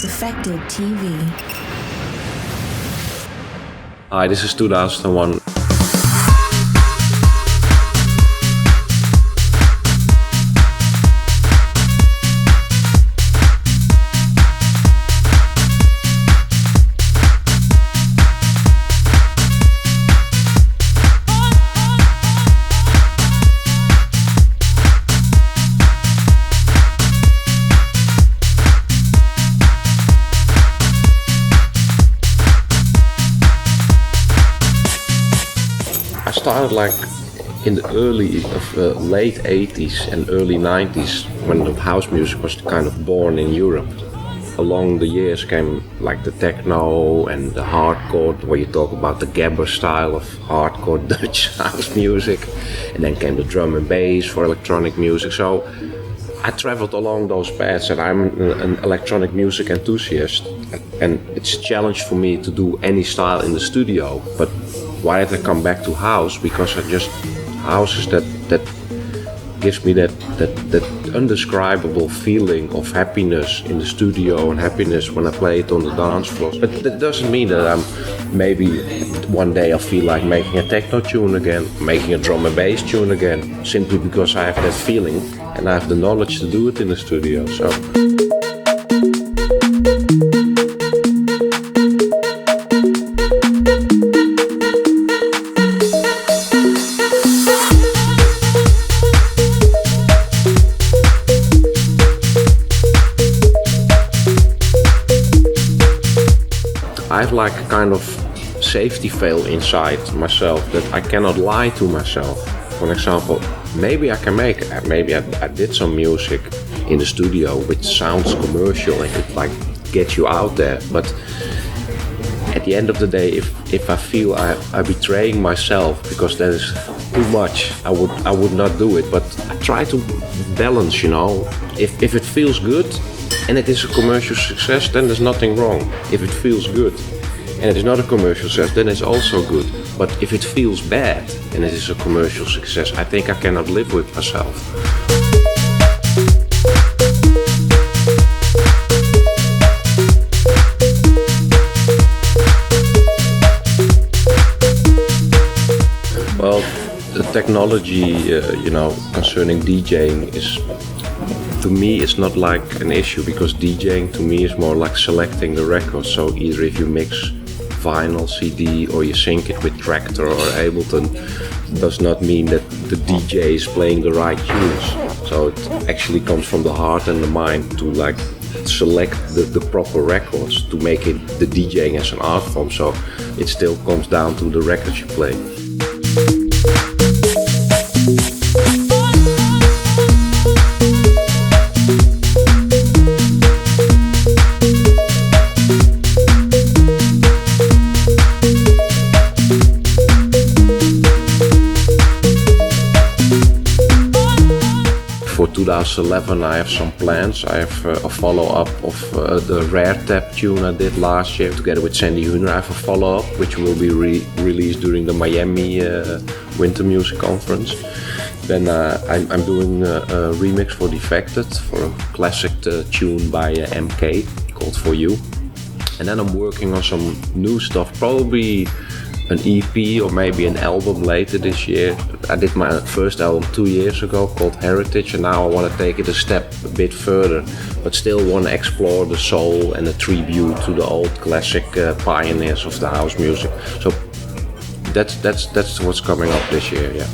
Defected TV. Hi, this is 2001. I started like in the late 80s and early 90s when the house music was kind of born in Europe. Along the years came like the techno and the hardcore, where you talk about the gabber style of hardcore Dutch house music, and then came the drum and bass for electronic music. So I traveled along those paths, and I'm an electronic music enthusiast, and it's a challenge for me to do any style in the studio. But why did I come back to house? Because house is that gives me that undescribable feeling of happiness in the studio and happiness when I play it on the dance floor. But that doesn't mean that I'm maybe one day I feel like making a techno tune again, making a drum and bass tune again, simply because I have that feeling and I have the knowledge to do it in the studio. So. I have like a kind of safety veil inside myself that I cannot lie to myself. For example, maybe I can maybe I did some music in the studio which sounds commercial and could like get you out there, but at the end of the day, if I feel I'm betraying myself because that is too much, I would not do it. But I try to balance, you know. If it feels good and it is a commercial success, then there's nothing wrong. If it feels good and it is not a commercial success, then it's also good. But if it feels bad and it is a commercial success, I think I cannot live with myself. Well, the technology, concerning DJing is, to me, it's not like an issue, because DJing to me is more like selecting the records. So either if you mix vinyl, CD, or you sync it with Traktor or Ableton, does not mean that the DJ is playing the right tunes. So it actually comes from the heart and the mind to like select the proper records to make it the DJing as an art form. So it still comes down to the records you play. For 2011 I have some plans. I have a follow-up of the Rare Tap tune I did last year together with Sandy Huner. I have a follow-up which will be released during the Miami Winter Music Conference. Then I'm doing a remix for Defected for a classic tune by MK called For You. And then I'm working on some new stuff, probably an EP or maybe an album later this year. I did my first album 2 years ago called Heritage, and now I want to take it a bit further, but still want to explore the soul and the tribute to the old classic pioneers of the house music. So that's what's coming up this year, yeah.